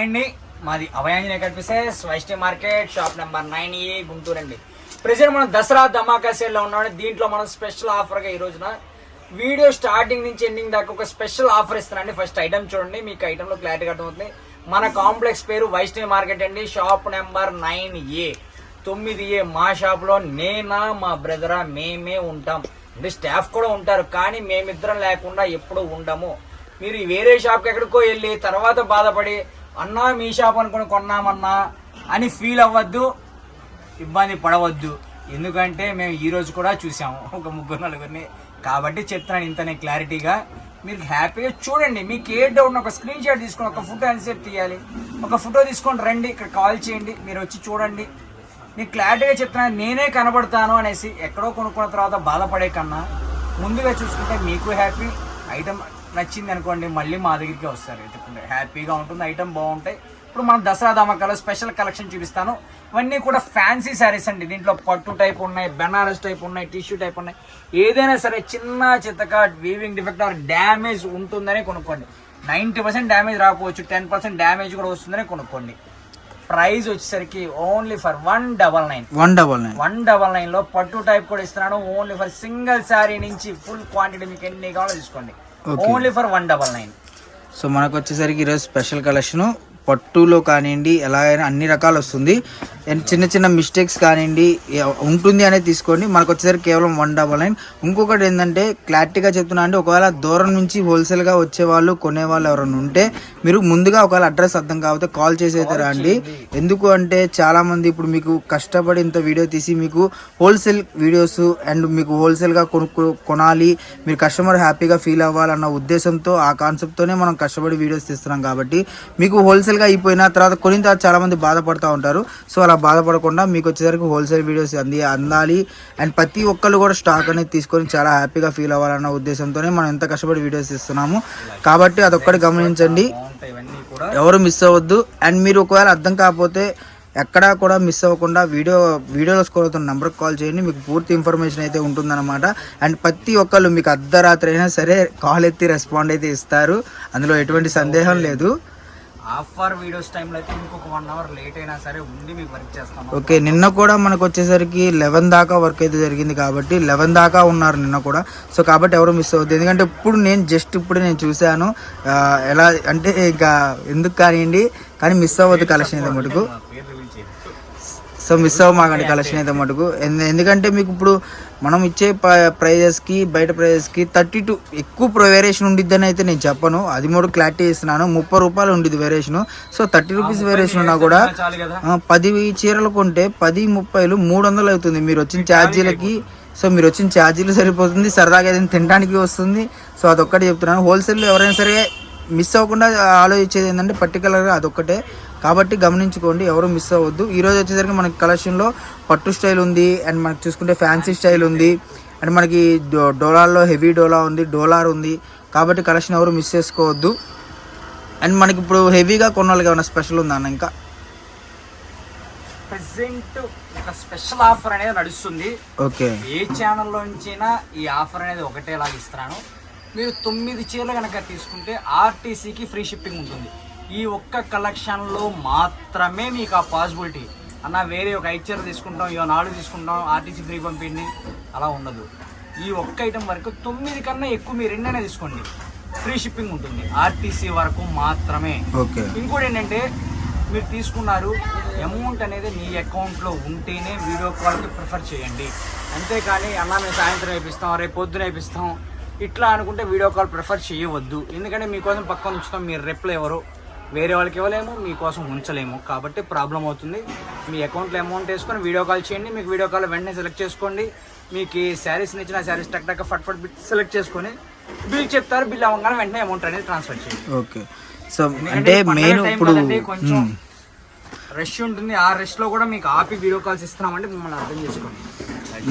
అండి మాది అభయాంజనేయ కనిపిసెస్ Vaishnavi market shop number 9A Guntur అండి. ప్రెజెంట్ మనం దసరా ధమాకా సేల్లో ఉన్నాం. దీంట్లో మనం స్పెషల్ ఆఫర్గా ఈ రోజున వీడియో స్టార్టింగ్ నుంచి ఎండింగ్ దాకా ఒక స్పెషల్ ఆఫర్ ఇస్తున్నాండి. ఫస్ట్ ఐటమ్ చూడండి, మీకు ఐటెంలో క్లారిటీ అర్థమవుతుంది. మన కాంప్లెక్స్ పేరు వైష్ణవి మార్కెట్ అండి. Shop number 9A 9A. మా షాప్లో నేనా మా బ్రదరా మేమే ఉంటాం అంటే స్టాఫ్ కూడా ఉంటారు, కానీ మేమిద్దరం లేకుండా ఎప్పుడు ఉండము. మీరు వేరే షాప్కి ఎక్కడికో వెళ్ళి తర్వాత బాధపడి అన్నా మీ షాప్ అనుకుని కొన్నామన్నా అని ఫీల్ అవ్వద్దు, ఇబ్బంది పడవద్దు. ఎందుకంటే మేము ఈరోజు కూడా చూసాము ఒక 3-4 కాబట్టి చెప్తున్నాను ఇంతనే క్లారిటీగా. మీరు హ్యాపీగా చూడండి. మీకు ఏ డౌట్ ఒక స్క్రీన్ షాట్ తీసుకొని ఒక ఫోటో ఎంతసేపు తీయాలి, ఒక ఫోటో తీసుకొని రండి, ఇక్కడ కాల్ చేయండి, మీరు వచ్చి చూడండి. మీకు క్లారిటీగా చెప్తున్నాను, నేనే కనబడతాను అనేసి ఎక్కడో కొనుక్కున్న తర్వాత బాధపడే కన్నా ముందుగా చూసుకుంటే మీకు హ్యాపీ. ఐటమ్ నచ్చింది అనుకోండి మళ్ళీ మా దగ్గరికి వస్తారు, ఎత్తుకుంటే హ్యాపీగా ఉంటుంది. ఐటమ్ బాగుంటాయి. ఇప్పుడు మనం దసరా ధమాకాలో స్పెషల్ కలెక్షన్ చూపిస్తాను. ఇవన్నీ కూడా ఫ్యాన్సీ శారీస్ అండి. దీంట్లో పట్టు టైప్ ఉన్నాయి, బెనారస్ టైప్ ఉన్నాయి, టిష్యూ టైప్ ఉన్నాయి. ఏదైనా సరే చిన్న చిత్తగా వీవింగ్ డిఫెక్ట్ ఆర్ డ్యామేజ్ ఉంటుందని కొనుక్కోండి. 90% డ్యామేజ్ రాకపోవచ్చు, 10% డ్యామేజ్ కూడా వస్తుందని కొనుక్కోండి. ప్రైస్ వచ్చేసరికి ఓన్లీ ఫర్ 199 లో పట్టు టైప్ కూడా ఇస్తున్నాను. ఓన్లీ ఫర్ సింగిల్ శారీ నుంచి ఫుల్ క్వాంటిటీ మీకు ఎన్ని కావాలో తీసుకోండి. Only for 199. సో మనకు వచ్చేసరికి ఈరోజు స్పెషల్ కలెక్షన్ పట్టులో కానివ్వండి ఎలాగైనా అన్ని రకాలు వస్తుంది. చిన్న చిన్న మిస్టేక్స్ కానివ్వండి ఉంటుంది అనేది తీసుకోండి. మనకు వచ్చేసరికి కేవలం 199. ఇంకొకటి ఏంటంటే క్లారిటీగా చెప్తున్నా అంటే ఒకవేళ దూరం నుంచి హోల్సేల్గా వచ్చేవాళ్ళు కొనేవాళ్ళు ఎవరైనా ఉంటే మీరు ముందుగా ఒకవేళ అడ్రస్ అర్థం కాకపోతే కాల్ చేసి అయితే రండి. ఎందుకు అంటే చాలామంది ఇప్పుడు మీకు కష్టపడి ఇంత వీడియో తీసి మీకు హోల్సేల్ వీడియోస్ అండ్ మీకు హోల్సేల్గా కొనాలి, మీరు కస్టమర్ హ్యాపీగా ఫీల్ అవ్వాలన్న ఉద్దేశంతో ఆ కాన్సెప్ట్తోనే మనం కష్టపడి వీడియోస్ తీస్తున్నాం. కాబట్టి మీకు హోల్సేల్గా అయిపోయిన తర్వాత కొనిన తర్వాత చాలామంది బాధపడుతూ ఉంటారు. సో అలా బాధపడకుండా మీకు వచ్చేసరికి హోల్సేల్ వీడియోస్ అందాలి అండ్ ప్రతి ఒక్కళ్ళు కూడా స్టాక్ అనేది తీసుకొని చాలా హ్యాపీగా ఫీల్ అవ్వాలన్న ఉద్దేశంతోనే మనం ఎంత కష్టపడి వీడియోస్ ఇస్తున్నాము. కాబట్టి అదొక్కటి గమనించండి, ఎవరు మిస్ అవ్వద్దు. అండ్ మీరు ఒకవేళ అర్థం కాకపోతే ఎక్కడా కూడా మిస్ అవ్వకుండా వీడియోలో స్కోర్ అవుతున్న నెంబర్కి కాల్ చేయండి, మీకు పూర్తి ఇన్ఫర్మేషన్ అయితే ఉంటుందన్నమాట. అండ్ ప్రతి ఒక్కళ్ళు మీకు అర్ధరాత్రి అయినా సరే కాల్ ఎత్తి రెస్పాండ్ అయితే ఇస్తారు, అందులో ఎటువంటి సందేహం లేదు. ఆఫర్ వీడియోస్ టైంలో అయితే ఇంకొక 1 అవర్ లేట్ అయినా సరే ఉండి మీకు వర్క్ చేస్తాం. ఓకే, నిన్న కూడా మనకు వచ్చేసరికి 11 దాకా వర్క్ అయితే జరిగింది కాబట్టి 11 దాకా ఉన్నారు నిన్న కూడా. సో కాబట్టి ఎవరు మిస్ అవుతుంది. ఎందుకంటే ఇప్పుడు నేను చూశాను ఎలా అంటే ఇంకా ఎందుకు కానివ్వండి, కానీ మిస్ అవ్వద్దు కలెక్షన్ అయితే మటుకు. సో మిస్ అవ్వమాకండి కలెక్షన్ అయితే మటుకు. ఎందుకంటే మీకు ఇప్పుడు మనం ఇచ్చే ప్రైజెస్కి బయట ప్రైజెస్కి 32 ఎక్కువ వేరియేషన్ ఉండిద్దని అయితే నేను చెప్పను. అది మూడు క్లారిటీ ఇస్తున్నాను. 30 రూపాయలు ఉండిద్ది వేరియేషన్. సో 30 రూపీస్ వేరియేషన్ ఉన్నా కూడా 10 చీరలు కొంటే 10, 30 300 అవుతుంది మీరు వచ్చిన ఛార్జీలకి. సో మీరు వచ్చిన ఛార్జీలు సరిపోతుంది, సరదాగా ఏదైనా తినడానికి వస్తుంది. సో అదొక్కటి చెప్తున్నాను. హోల్సేల్లో ఎవరైనా సరే మిస్ అవ్వకుండా ఆలోచించేది ఏంటంటే పర్టికులర్గా అదొక్కటే. కాబట్టి గమనించుకోండి, ఎవరు మిస్ అవ్వద్దు. ఈరోజు వచ్చేసరికి మనకి కలెక్షన్లో పట్టు స్టైల్ ఉంది అండ్ మనకి చూసుకుంటే ఫ్యాన్సీ స్టైల్ ఉంది అండ్ మనకి డోలార్లో హెవీ డోలా ఉంది, డోలార్ ఉంది. కాబట్టి కలెక్షన్ ఎవరు మిస్ చేసుకోవద్దు. అండ్ మనకి ఇప్పుడు హెవీగా కొన్నాళ్ళకి ఏమైనా స్పెషల్ ఉందా అన్న? ఇంకా ప్రెసెంట్ ఒక స్పెషల్ ఆఫర్ అనేది నడుస్తుంది. ఓకే, ఏ ఛానల్లో నుంచైనా ఈ ఆఫర్ అనేది ఒకటేలాగా ఇస్తున్నాను. మీరు 9 చీరలు కనుక తీసుకుంటే ఆర్టీసీకి ఫ్రీ షిప్పింగ్ ఉంటుంది. ఈ ఒక్క కలెక్షన్లో మాత్రమే మీకు ఆ పాసిబిలిటీ. అన్న వేరే ఒక 5 చీరలు తీసుకుంటాం, 4 తీసుకుంటాం, ఆర్టీసీ ఫ్రీ పంపిండి అలా ఉండదు. ఈ ఒక్క ఐటెం వరకు 9 కన్నా ఎక్కువ మీరు ఎన్నైనా తీసుకోండి, ఫ్రీ షిప్పింగ్ ఉంటుంది. ఆర్టీసీ వరకు మాత్రమే. ఇంకోటి ఏంటంటే మీరు తీసుకున్నారు అమౌంట్ అనేది మీ అకౌంట్లో ఉంటేనే వీడియో కాల్కి ప్రిఫర్ చేయండి. అంతేకాని అన్న మేము సాయంత్రం వేపిస్తాం, రేపు పొద్దున వేపిస్తాం ఇట్లా అనుకుంటే వీడియో కాల్ ప్రిఫర్ చేయవద్దు. ఎందుకంటే మీకోసం పక్కన ఉంచుతాం, మీరు రిప్లై ఎవరు వేరే వాళ్ళకి ఇవ్వలేము, మీకోసం ఉంచలేము. కాబట్టి ప్రాబ్లం అవుతుంది. మీ అకౌంట్లో అమౌంట్ వేసుకొని వీడియో కాల్ చేయండి. మీకు వీడియో కాల్ వెంటనే సెలెక్ట్ చేసుకోండి. మీకు శారీస్ నచ్చిన శారీస్ టక్ ఫట్ సెలెక్ట్ చేసుకొని బిల్ చెప్తారు, బిల్ అవ్వగానే వెంటనే అమౌంట్ అనేది ట్రాన్స్ఫర్ చేయండి. ఓకే, సో అంటే మెయిన్ ఇప్పుడు కొంచెం రష్ ఉంటుంది. ఆ రష్లో కూడా మీకు ఆపి వీడియో కాల్స్ ఇస్తున్నామంటే మిమ్మల్ని అర్థం చేసుకోండి.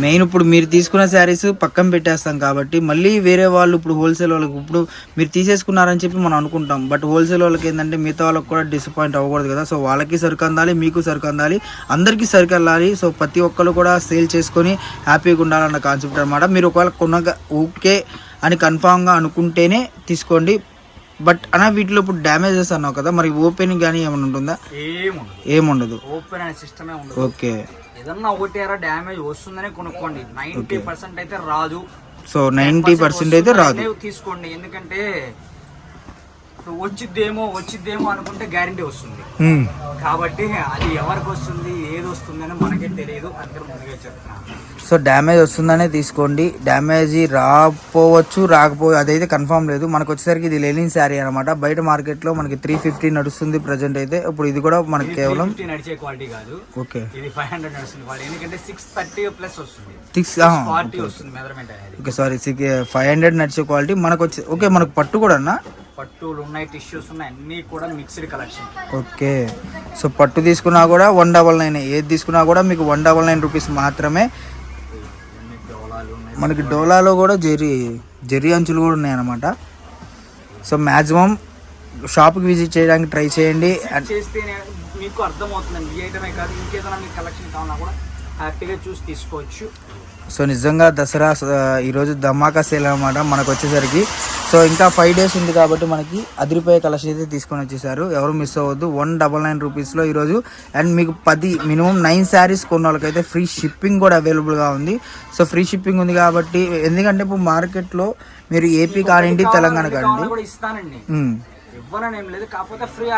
మెయిన్ ఇప్పుడు మీరు తీసుకున్న శారీస్ పక్కన పెట్టేస్తాం కాబట్టి మళ్ళీ వేరే వాళ్ళు ఇప్పుడు హోల్సేల్ వాళ్ళకి ఇప్పుడు మీరు తీసేసుకున్నారని చెప్పి మనం అనుకుంటాం. బట్ హోల్సేల్ వాళ్ళకి ఏంటంటే మిగతా వాళ్ళకి కూడా డిసప్పాయింట్ అవ్వకూడదు కదా. సో వాళ్ళకి సరుకు అందాలి, మీకు సరుకు అందాలి, అందరికీ సరుకు వెళ్ళాలి. సో ప్రతి ఒక్కరు కూడా సేల్ చేసుకొని హ్యాపీగా ఉండాలన్న కాన్సెప్ట్ అనమాట. మీరు ఒకవేళ కొనగా ఓకే అని కన్ఫామ్గా అనుకుంటేనే తీసుకోండి. బట్ అన్న వీటిలో ఇప్పుడు డ్యామేజెస్ అన్నావు కదా, మరి ఓపెనింగ్ కానీ ఏమైనా ఉంటుందా? ఏముండదు. ఓపెన్ అనే సిస్టమే ఉండదు. ఓకే. ఏదన్నా ఒకటి డ్యామేజ్ వస్తుందని కొనుక్కోండి. 90% అయితే రాదు. సో 90% అయితే రాదు తీసుకోండి. ఎందుకంటే వచ్చిద్దేమో అనుకుంటే గ్యారంటీ వస్తుంది. కాబట్టి అది ఎవరికి వస్తుంది ఏది వస్తుంది అని మనకే తెలియదు. అందుకని ముందుగా చెప్తున్నాను. సో డ్యామేజ్ వస్తుందనే తీసుకోండి. డ్యామేజ్ రాకపోవచ్చు అదైతే కన్ఫర్మ్ లేదు. మనకు వచ్చేసరికి ఇది లెనిన్ శారీ అనమాట. బయట మార్కెట్ లో మనకి 350 నడుస్తుంది ప్రజెంట్ అయితే. ఇప్పుడు ఇది కూడా మనకి కేవలం నడిచే క్వాలిటీ కాదు. ఓకే. ఇది 500 నడుస్తుంది క్వాలిటీ. ఎందుకంటే 630 ప్లస్ వస్తుంది. 640 వస్తుంది మెజర్మెంట్ అనేది. ఓకే సారీ 500 నడిచే క్వాలిటీ మనకు వచ్చి. ఓకే. మనకు పట్టు కూడా అన్న పట్టులు ఉన్నాయి, టిష్యూస్ ఉన్నాయి, అన్ని కూడా మిక్స్డ్ కలెక్షన్. ఓకే. సో పట్టు తీసుకున్నా కూడా 199, ఏది తీసుకున్నా కూడా మీకు 199 రూపీస్ మాత్రమే. మనకి డోలాలో కూడా జెర్రీ అంచులు కూడా ఉన్నాయన్నమాట. సో మ్యాక్సిమం షాప్కి విజిట్ చేయడానికి ట్రై చేయండి. చేస్తే మీకు అర్థమవుతుందండి. ఈ ఐటమే కాదు ఇంకేదైనా మీకు కలెక్షన్ కావాలన్నా కూడా హ్యాపీగా చూసి తీసుకోవచ్చు. సో నిజంగా దసరా ఈరోజు ధమాకా సేల్ అనమాట మనకు వచ్చేసరికి. సో ఇంకా 5 days ఉంది కాబట్టి మనకి అదిరిపోయే కలెక్షన్ అయితే తీసుకొని వచ్చేసారు. ఎవరు మిస్ అవ్వద్దు. 199 రూపీస్లో ఈరోజు. అండ్ మీకు మినిమం 9 శారీస్ కొన్న వాళ్ళకైతే ఫ్రీ షిప్పింగ్ కూడా అవైలబుల్గా ఉంది. సో ఫ్రీ షిప్పింగ్ ఉంది కాబట్టి, ఎందుకంటే ఇప్పుడు మార్కెట్లో మీరు ఏపీ కానివ్వండి తెలంగాణ కానివ్వండి ఇస్తానండి, ఇవ్వాలని ఏం లేదు. కాకపోతే ఫ్రీ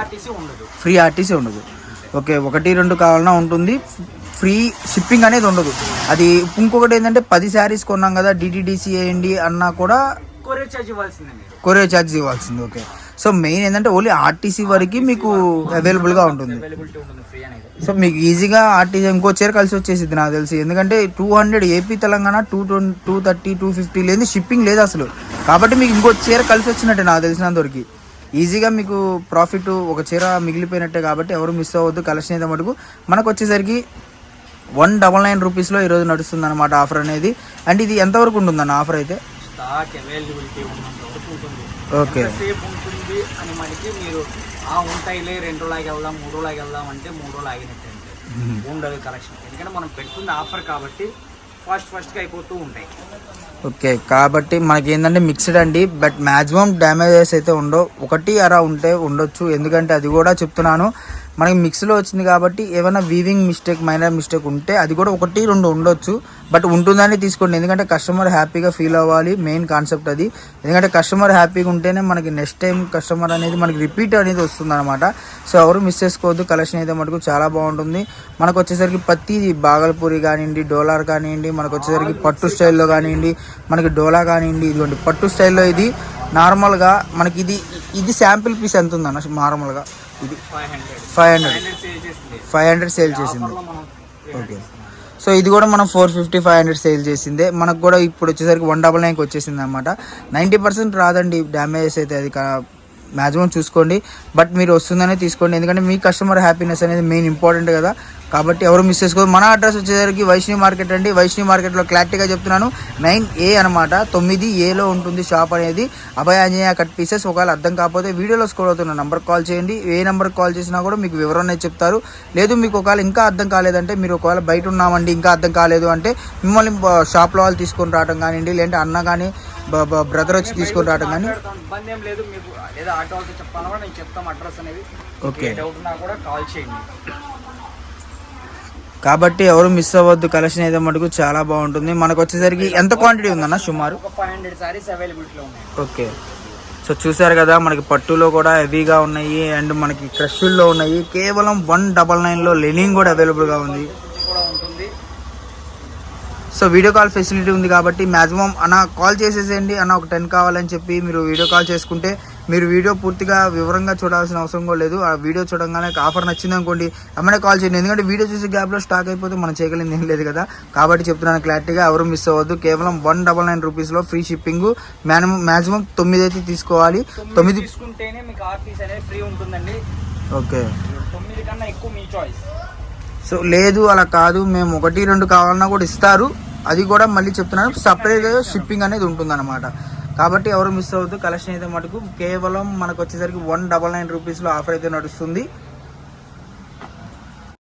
ఆర్టీసీ ఉండదు. ఓకే. 1-2 కావాలన్నా ఉంటుంది. ఫ్రీ షిప్పింగ్ అనేది ఉండదు. అది ఇంకొకటి ఏంటంటే 10 శారీస్ కొన్నాం కదా డిటిడిసి వేయండి అన్నా కూడా కొరియర్ ఛార్జ్ ఇవ్వాల్సింది. ఓకే. సో మెయిన్ ఏంటంటే ఓన్లీ ఆర్టీసీ వరకు మీకు అవైలబుల్గా ఉంటుంది. సో మీకు ఈజీగా ఆర్టీసీ ఇంకో చీర కలిసి వచ్చేసింది నాకు తెలిసి. ఎందుకంటే 200 ఏపీ తెలంగాణ 230 250 లేదు షిప్పింగ్ లేదు అసలు. కాబట్టి మీకు ఇంకో చీర కలిసి వచ్చినట్టే నాకు తెలిసినంతవరకు. ఈజీగా మీకు ప్రాఫిట్ ఒక చీర మిగిలిపోయినట్టే. కాబట్టి ఎవరు మిస్ అవ్వద్దు. కలెక్షన్ అయితే మటుకు మనకు వచ్చేసరికి 199 రూపీస్లో ఈరోజు నడుస్తుంది అనమాట ఆఫర్ అనేది. అండ్ ఇది ఎంతవరకు ఉంటుందన్న ఆఫర్ అయితే? స్టాక్ అవైలబిలిటీ ఉన్నంత వరకు ఉంటుంది. ఓకే. సేపు ఉంటుంది అని మనకి మీరు ఉంటాయిలే 2 రోజులకి వెళ్దాం 3 రోజులకి వెళ్దాం అంటే 3 రోజులు ఆగినట్టు ఉండదు కలెక్షన్. ఎందుకంటే మనం పెడుతుంది ఆఫర్ కాబట్టి ఫాస్ట్గా అయిపోతూ ఉంటాయి. ఓకే. కాబట్టి మనకి ఏంటంటే మిక్స్డ్ అండి. బట్ మ్యాక్సిమం డ్యామేజెస్ అయితే ఉండవు. 1 ఉండొచ్చు. ఎందుకంటే అది కూడా చెప్తున్నాను మనకి మిక్స్లో వచ్చింది కాబట్టి ఏమైనా వీవింగ్ మిస్టేక్ మైనర్ మిస్టేక్ ఉంటే అది కూడా 1-2 ఉండొచ్చు. బట్ ఉంటుందని తీసుకోండి. ఎందుకంటే కస్టమర్ హ్యాపీగా ఫీల్ అవ్వాలి. మెయిన్ కాన్సెప్ట్ అది. ఎందుకంటే కస్టమర్ హ్యాపీగా ఉంటేనే మనకి నెక్స్ట్ టైం కస్టమర్ అనేది మనకి రిపీట్ అనేది వస్తుంది అనమాట. సో ఎవరు మిస్ చేసుకోవద్దు. కలెక్షన్ అయితే మటుకు చాలా బాగుంటుంది. మనకు వచ్చేసరికి ప్రతి బాగల్పూరి కానివ్వండి, డోలార్ కానివ్వండి, మనకు వచ్చేసరికి పట్టు స్టైల్లో కానివ్వండి, మనకి డోలా కానివ్వండి, ఇదిగోండి పట్టు స్టైల్లో. ఇది నార్మల్గా మనకి ఇది శాంపిల్ పీస్ ఎంత ఉందన్న నార్మల్గా? ఇది 500 సేల్ చేసింది. ఓకే. సో ఇది కూడా మనం 450-500 సేల్ చేసిందే. మనకు కూడా ఇప్పుడు వచ్చేసరికి 199కి వచ్చేసింది అనమాట. 90% రాదండి డ్యామేజెస్ అయితే. అది మ్యాక్సిమం చూసుకోండి. బట్ మీరు వస్తుందనే తీసుకోండి. ఎందుకంటే మీ కస్టమర్ హ్యాపీనెస్ అనేది మెయిన్ ఇంపార్టెంట్ కదా. కాబట్టి ఎవరు మిస్ చేసుకోదు. మన అడ్రస్ వచ్చేసరికి వైష్ణవి మార్కెట్ అండి. వైష్ణవి మార్కెట్లో క్లారిటీగా చెప్తున్నాను 9A అనమాట. 9Aలో ఉంటుంది షాప్ అనేది. Abhaya Anjaneya cut pieces. ఒకవేళ అర్థం కాకపోతే వీడియోలో స్క్రోల్ అవుతున్న నెంబర్కి కాల్ చేయండి. ఏ నెంబర్కి కాల్ చేసినా కూడా మీకు వివరణ అనేది చెప్తారు. లేదు మీకు ఒకవేళ ఇంకా అర్థం కాలేదంటే, మీరు ఒకవేళ బయట ఉన్నామండి ఇంకా అర్థం కాలేదు అంటే మిమ్మల్ని షాప్లో వాళ్ళు తీసుకొని రావడం కానివ్వండి, లేదంటే అన్న కానీ బ్రదర్ వచ్చి తీసుకొని రావడం కానీ. ఇబ్బంది ఏం లేదు. మీకు లేదా ఆటో వాళ్ళతో చెప్పాలన్నా నేను చెప్తాం అడ్రస్ అనేది. ఓకే. డౌట్ ఉన్నా కూడా కాల్ చేయండి. కాబట్టి ఎవరు మిస్ అవ్వద్దు. కలెక్షన్ అయితే మటుకు చాలా బాగుంటుంది. మనకు వచ్చేసరికి ఎంత క్వాంటిటీ ఉందన్న సుమారు? 500 సారీస్ అవైలబిలిటీలో ఉన్నాయి. ఓకే. సో చూసారు కదా మనకి పట్టులో కూడా హెవీగా ఉన్నాయి అండ్ మనకి క్రష్లో ఉన్నాయి. కేవలం 199లో లెనిన్ కూడా అవైలబుల్గా ఉంది. సో వీడియో కాల్ ఫెసిలిటీ ఉంది కాబట్టి మ్యాక్సిమం అన్న కాల్ చేసేసేయండి. అన్న ఒక 10 కావాలని చెప్పి మీరు వీడియో కాల్ చేసుకుంటే మీరు వీడియో పూర్తిగా వివరంగా చూడాల్సిన అవసరం కూడా లేదు. ఆ వీడియో చూడంగానే ఆఫర్ నచ్చింది అనుకోండి అమ్మనే కాల్ చేయండి. ఎందుకంటే వీడియో చూసే గ్యాప్లో స్టాక్ అయిపోతే మనం చేయగలిగింది ఏం లేదు కదా. కాబట్టి చెప్తున్నాను క్లారిటీగా, ఎవరు మిస్ అవ్వద్దు. కేవలం 199 రూపీస్లో ఫ్రీ షిప్పింగ్. మ్యాక్సిమం 9 అయితే తీసుకోవాలి. 9 తీసుకుంటేనే మీకు ఆర్టీసీ అనేది ఫ్రీ ఉంటుందండి. ఓకే. 9 కన్నా ఎక్కువ మీ చాయిస్. సో లేదు అలా కాదు, మేము 1-2 కావాలన్నా కూడా ఇస్తారు. అది కూడా మళ్ళీ చెప్తున్నాను సపరేట్గా షిప్పింగ్ అనేది ఉంటుందన్నమాట. కాబట్టి ఎవరు మిస్ అవ్వద్దు. కలెక్షన్ అయితే మటుకు కేవలం మనకు వచ్చేసరికి 199 రూపీస్లో ఆఫర్ అయితే నడుస్తుంది.